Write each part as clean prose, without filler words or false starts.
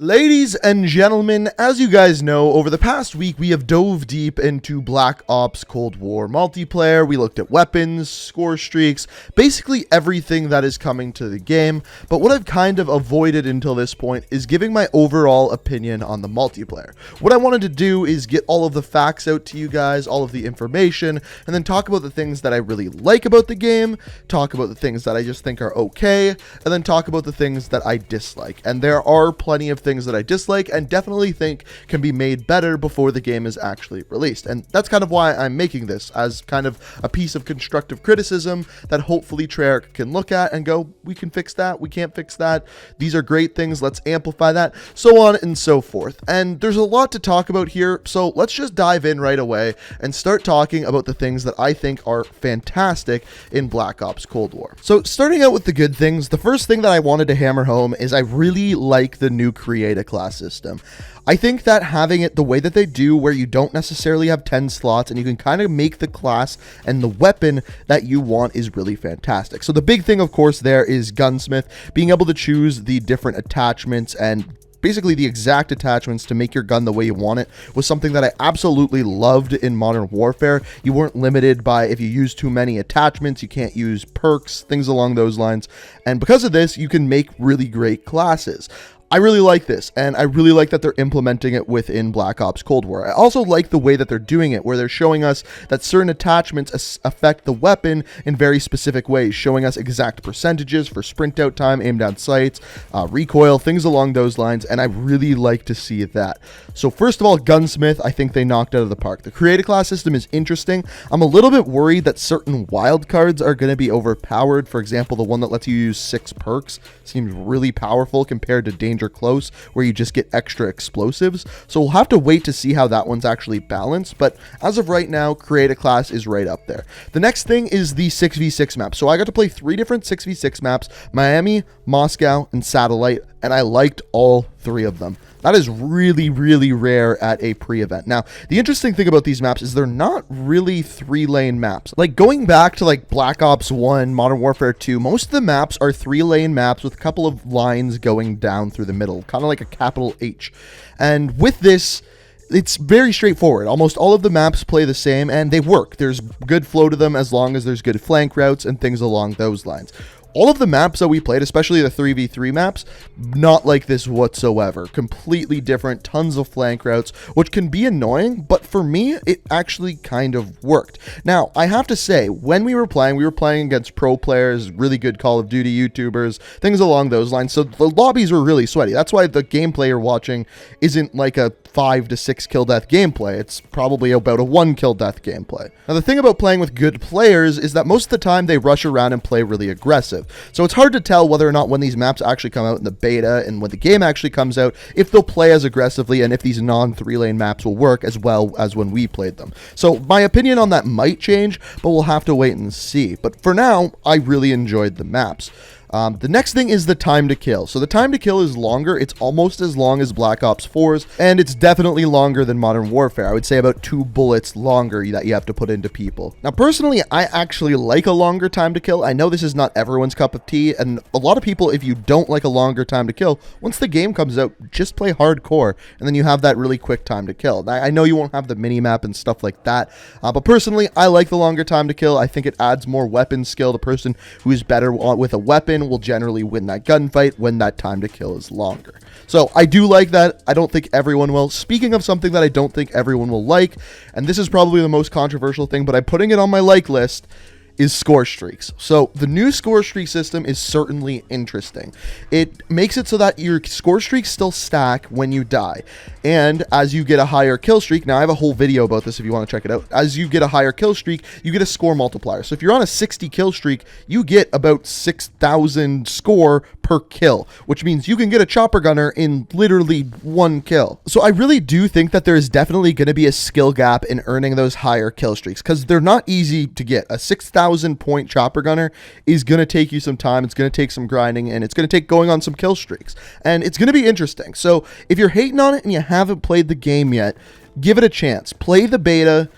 Ladies and gentlemen, as you guys know, over the past week we have dove deep into Black Ops Cold War multiplayer. We looked at weapons, score streaks, basically everything that is coming to the game. But what I've kind of avoided until this point is giving my overall opinion on the multiplayer. What I wanted to do is get all of the facts out to you guys, all of the information, and then talk about the things that I really like about the game, talk about the things that I just think are okay, and then talk about the things that I dislike. And there are plenty of things that I dislike and definitely think can be made better before the game is actually released. And that's kind of why I'm making this as kind of a piece of constructive criticism that hopefully Treyarch can look at and go, we can fix that, we can't fix that, these are great things, let's amplify that, so on and so forth. And there's a lot to talk about here, so let's just dive in right away and start talking about the things that I think are fantastic in Black Ops Cold War. So starting out with the good things, the first thing that I wanted to hammer home is I really like the new create a class system. I think that having it the way that they do, where you don't necessarily have 10 slots and you can kind of make the class and the weapon that you want, is really fantastic. So the big thing, of course, there is Gunsmith, being able to choose the different attachments and basically the exact attachments to make your gun the way you want it was something that I absolutely loved in Modern Warfare. You weren't limited by if you use too many attachments, you can't use perks, things along those lines. And because of this, you can make really great classes. I really like this, and I really like that they're implementing it within Black Ops Cold War. I also like the way that they're doing it, where they're showing us that certain attachments affect the weapon in very specific ways, showing us exact percentages for sprint out time, aim down sights, recoil, things along those lines, and I really like to see that. So first of all, Gunsmith, I think they knocked out of the park. The creative class system is interesting. I'm a little bit worried that certain wild cards are going to be overpowered. For example, the one that lets you use 6 perks seems really powerful compared to Danger Close, where you just get extra explosives. So we'll have to wait to see how that one's actually balanced, but as of right now, create a class is right up there. The next thing is the 6v6 map. So I got to play 3 different 6v6 maps: Miami, Moscow, and Satellite, and I liked all 3 of them. That is really, really rare at a pre-event. Now, the interesting thing about these maps is they're not really 3-lane maps. Like, going back to like Black Ops 1, Modern Warfare 2, most of the maps are 3-lane maps with a couple of lines going down through the middle, kind of like a capital H. And with this, it's very straightforward. Almost all of the maps play the same, and they work. There's good flow to them as long as there's good flank routes and things along those lines. All of the maps that we played, especially the 3v3 maps, not like this whatsoever. Completely different, tons of flank routes, which can be annoying, but for me, it actually kind of worked. Now, I have to say, when we were playing against pro players, really good Call of Duty YouTubers, things along those lines, so the lobbies were really sweaty. That's why the gameplay you're watching isn't like a 5 to 6 kill death gameplay. It's probably about a 1 kill death gameplay. Now, the thing about playing with good players is that most of the time they rush around and play really aggressive. So it's hard to tell whether or not when these maps actually come out in the beta and when the game actually comes out, if they'll play as aggressively and if these non-3-lane maps will work as well as when we played them. So my opinion on that might change, but we'll have to wait and see. But for now, I really enjoyed the maps. The next thing is the time to kill. So the time to kill is longer. It's almost as long as Black Ops 4's, and it's definitely longer than Modern Warfare. I would say about 2 bullets longer that you have to put into people. Now, personally, I actually like a longer time to kill. I know this is not everyone's cup of tea, and a lot of people, if you don't like a longer time to kill, once the game comes out, just play hardcore, and then you have that really quick time to kill. I know you won't have the mini-map and stuff like that, but personally, I like the longer time to kill. I think it adds more weapon skill. The person who is better with a weapon will generally win that gunfight when that time to kill is longer. So I do like that. I don't think everyone will. Speaking of something that I don't think everyone will like, and this is probably the most controversial thing, but I'm putting it on my like list, is score streaks. So the new score streak system is certainly interesting. It makes it so that your score streaks still stack when you die. And as you get a higher kill streak, now I have a whole video about this if you want to check it out. As you get a higher kill streak, you get a score multiplier. So if you're on a 60 kill streak, you get about 6,000 score per kill, which means you can get a chopper gunner in literally 1 kill. So I really do think that there is definitely going to be a skill gap in earning those higher kill streaks, because they're not easy to get. A 6,000 point chopper gunner is going to take you some time. It's going to take some grinding, and it's going to take going on some kill streaks, and it's going to be interesting. So if you're hating on it and you haven't played the game yet, give it a chance. Play the beta.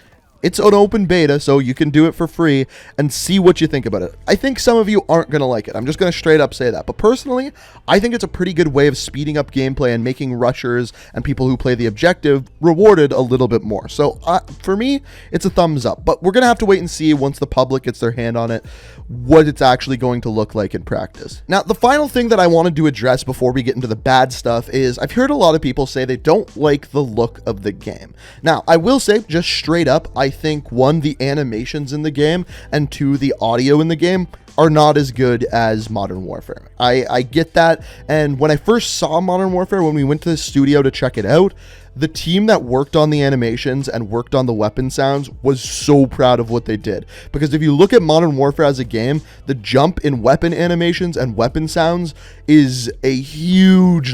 It's an open beta, so you can do it for free and see what you think about it. I think some of you aren't going to like it. I'm just going to straight up say that. But personally, I think it's a pretty good way of speeding up gameplay and making rushers and people who play the objective rewarded a little bit more. So for me, it's a thumbs up. But we're going to have to wait and see once the public gets their hand on it, what it's actually going to look like in practice. Now, the final thing that I wanted to address before we get into the bad stuff is I've heard a lot of people say they don't like the look of the game. Now, I will say just straight up, I think one, the animations in the game, and two, the audio in the game are not as good as Modern Warfare. I get that, and when I first saw Modern Warfare, when we went to the studio to check it out, the team that worked on the animations and worked on the weapon sounds was so proud of what they did. Because if you look at Modern Warfare as a game, the jump in weapon animations and weapon sounds is a huge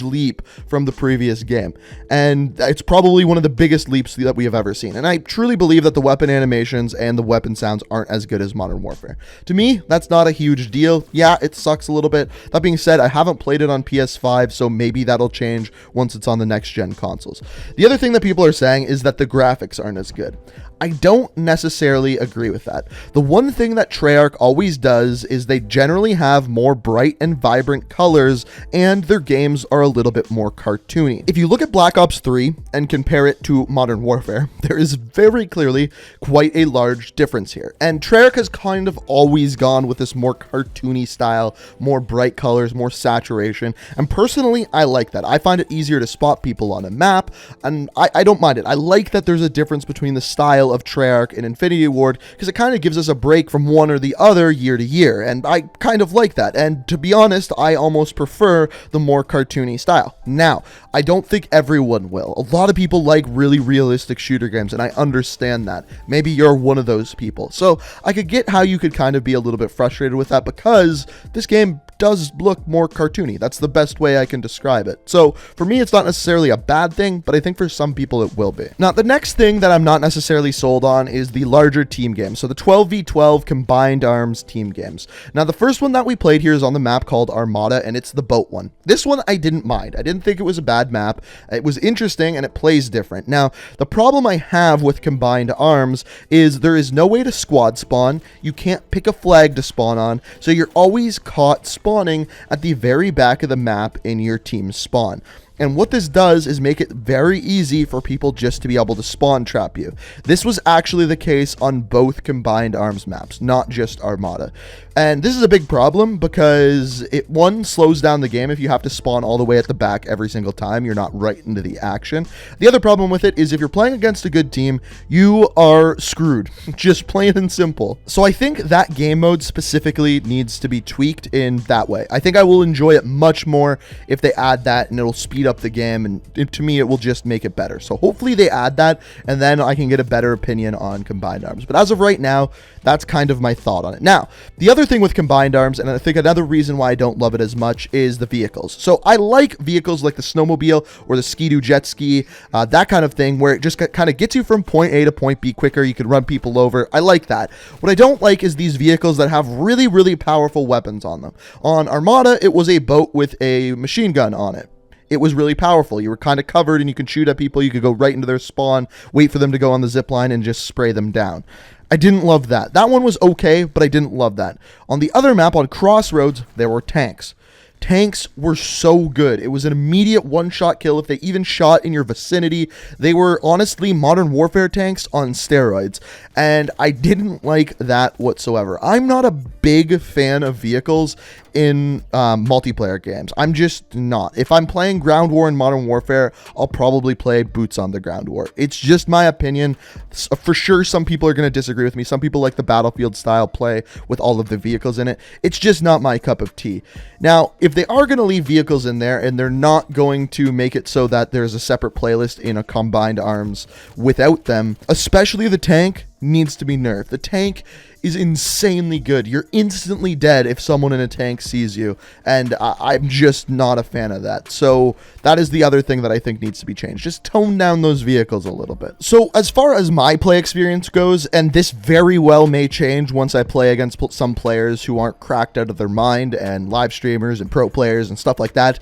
leap from the previous game. And it's probably one of the biggest leaps that we have ever seen. And I truly believe that the weapon animations and the weapon sounds aren't as good as Modern Warfare. To me, that's not a huge deal. Yeah, it sucks a little bit. That being said, I haven't played it on PS5, so maybe that'll change once it's on the next gen consoles. The other thing that people are saying is that the graphics aren't as good. I don't necessarily agree with that. The one thing that Treyarch always does is they generally have more bright and vibrant colors, and their games are a little bit more cartoony. If you look at Black Ops 3 and compare it to Modern Warfare, there is very clearly quite a large difference here. And Treyarch has kind of always gone with this more cartoony style, more bright colors, more saturation, and personally, I like that. I find it easier to spot people on a map, and I don't mind it. I like that there's a difference between the style of Treyarch and Infinity Ward, because it kind of gives us a break from one or the other year to year, and I kind of like that. And to be honest, I almost prefer the more cartoony style. Now, I don't think everyone will. A lot of people like really realistic shooter games, and I understand that. Maybe you're one of those people. So I could get how you could kind of be a little bit frustrated with that, because this game does look more cartoony. That's the best way I can describe it. So for me, it's not necessarily a bad thing, but I think for some people it will be. Now, the next thing that I'm not necessarily sold on is the larger team games. So the 12v12 combined arms team games. Now, the first one that we played here is on the map called Armada, and it's the boat one. This one I didn't mind. I didn't think it was a bad map. It was interesting and it plays different. Now, the problem I have with combined arms is there is no way to squad spawn. You can't pick a flag to spawn on, so you're always caught spawning at the very back of the map in your team's spawn. And what this does is make it very easy for people just to be able to spawn trap you. This was actually the case on both combined arms maps, not just Armada. And this is a big problem because it, one, slows down the game if you have to spawn all the way at the back every single time. You're not right into the action. The other problem with it is if you're playing against a good team, you are screwed. Just plain and simple. So I think that game mode specifically needs to be tweaked in that way. I think I will enjoy it much more if they add that, and it'll speed up the game, and to me it will just make it better. So hopefully they add that, and then I can get a better opinion on combined arms. But as of right now, that's kind of my thought on it. Now, the other thing with combined arms, and I think another reason why I don't love it as much, is the vehicles. So I like vehicles like the snowmobile or the Ski-Doo jet ski, that kind of thing, where it just kind of gets you from point A to point B quicker. You can run people over. I like that. What I don't like is these vehicles that have really powerful weapons on them. On Armada, it was a boat with a machine gun on it. It was really powerful. You were kind of covered and you could shoot at people. You could go right into their spawn, wait for them to go on the zip line, and just spray them down. I didn't love that. That one was okay, but I didn't love that. On the other map, on Crossroads, there were tanks. Tanks were so good. It was an immediate one-shot kill if they even shot in your vicinity. They were honestly Modern Warfare tanks on steroids, and I didn't like that whatsoever. I'm not a big fan of vehicles in multiplayer games. I'm just not. If I'm playing Ground War in Modern Warfare, I'll probably play Boots on the Ground War. It's just my opinion. For sure, some people are going to disagree with me. Some people like the Battlefield style play with all of the vehicles in it. It's just not my cup of tea. Now, if they are going to leave vehicles in there and they're not going to make it so that there's a separate playlist in a combined arms without them, especially the tank needs to be nerfed. The tank is insanely good. You're instantly dead if someone in a tank sees you, and I'm just not a fan of that. So that is the other thing that I think needs to be changed. Just tone down those vehicles a little bit. So as far as my play experience goes, and this very well may change once I play against some players who aren't cracked out of their mind, and live streamers and pro players and stuff like that,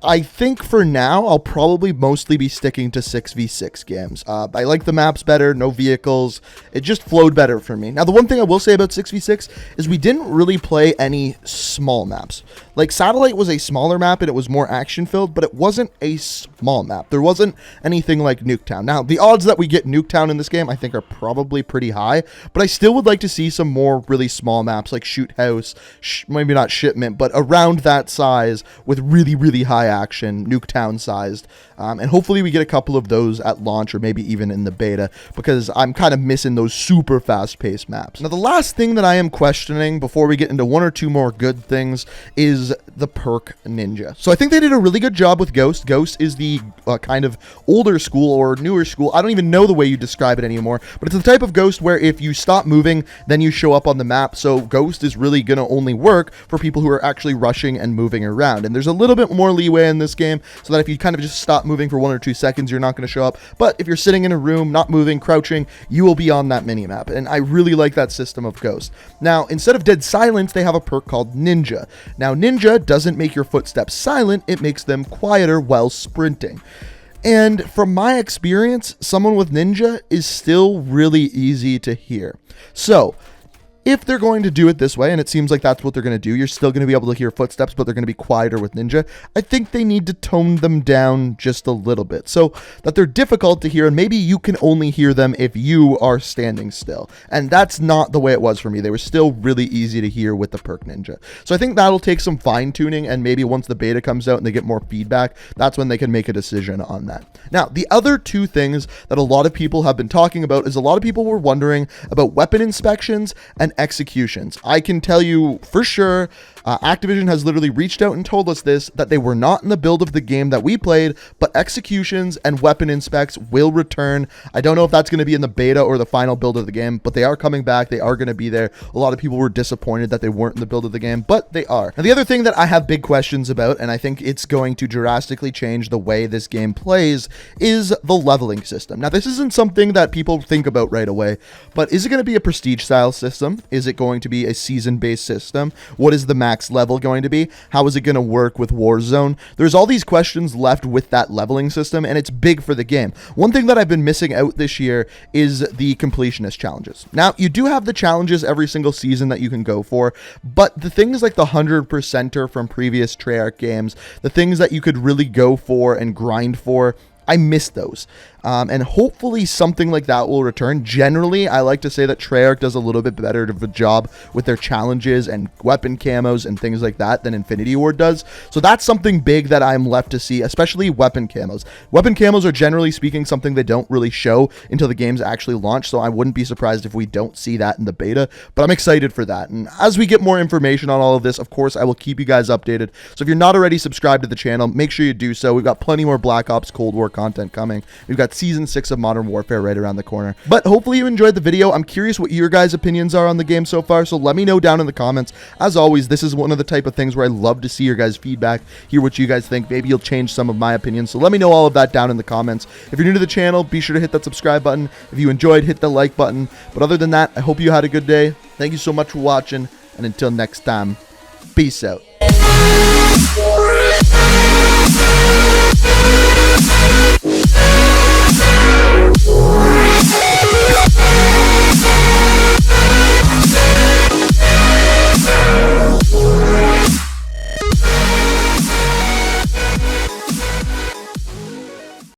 I think for now, I'll probably mostly be sticking to 6v6 games. I like the maps better, no vehicles. It just flowed better for me. Now, the one thing I will say about 6v6 is we didn't really play any small maps. Like, Satellite was a smaller map and it was more action-filled, but it wasn't a small map. There wasn't anything like Nuketown. Now, the odds that we get Nuketown in this game, I think, are probably pretty high, but I still would like to see some more really small maps like Shoot House, maybe not Shipment, but around that size with really, really high action, Nuketown sized. And hopefully we get a couple of those at launch or maybe even in the beta, because I'm kind of missing those super fast-paced maps. Now, the last thing that I am questioning before we get into one or two more good things is the perk Ninja. So I think they did a really good job with Ghost. Ghost is the kind of older school or newer school. I don't even know the way you describe it anymore, but it's the type of Ghost where if you stop moving, then you show up on the map. So Ghost is really going to only work for people who are actually rushing and moving around. And there's a little bit more leeway in this game so that if you kind of just stop moving for 1 or 2 seconds, you're not going to show up. But if you're sitting in a room, not moving, crouching, you will be on that minimap. And I really like that system of Ghost. Now, instead of Dead Silence, they have a perk called Ninja. Now, Ninja doesn't make your footsteps silent, it makes them quieter while sprinting. And from my experience, someone with Ninja is still really easy to hear. So, if they're going to do it this way, and it seems like that's what they're going to do, you're still going to be able to hear footsteps, but they're going to be quieter with Ninja. I think they need to tone them down just a little bit so that they're difficult to hear, and maybe you can only hear them if you are standing still. And that's not the way it was for me. They were still really easy to hear with the perk Ninja. So I think that'll take some fine tuning, and maybe once the beta comes out and they get more feedback, that's when they can make a decision on that. Now, the other two things that a lot of people have been talking about is a lot of people were wondering about weapon inspections and executions. I can tell you for sure, Activision has literally reached out and told us this, that they were not in the build of the game that we played, but executions and weapon inspects will return. I don't know if that's going to be in the beta or the final build of the game, but they are coming back. They are going to be there. A lot of people were disappointed that they weren't in the build of the game, but they are. Now, the other thing that I have big questions about, and I think it's going to drastically change the way this game plays, is the leveling system. Now, this isn't something that people think about right away, but is it going to be a prestige style system? Is it going to be a season-based system? What is the max level going to be? How is it going to work with Warzone? There's all these questions left with that leveling system, and it's big for the game. One thing that I've been missing out this year is the completionist challenges. Now, you do have the challenges every single season that you can go for, but the things like the 100%er from previous Treyarch games, the things that you could really go for and grind for, I miss those. And hopefully something like that will return. Generally, I like to say that Treyarch does a little bit better of a job with their challenges and weapon camos and things like that than Infinity Ward does. So that's something big that I'm left to see, especially weapon camos. Weapon camos are generally speaking something they don't really show until the games actually launch, so I wouldn't be surprised if we don't see that in the beta, but I'm excited for that. And as we get more information on all of this, of course, I will keep you guys updated. So if you're not already subscribed to the channel, make sure you do so. We've got plenty more Black Ops Cold War content coming. We've got Season 6 of Modern Warfare right around the corner. But hopefully you enjoyed the video. I'm curious what your guys' opinions are on the game so far, so let me know down in the comments. As always, this is one of the type of things where I love to see your guys' feedback, hear what you guys think. Maybe you'll change some of my opinions, so let me know all of that down in the comments. If you're new to the channel, be sure to hit that subscribe button. If you enjoyed, hit the like button. But other than that, I hope you had a good day. Thank you so much for watching, and until next time, peace out.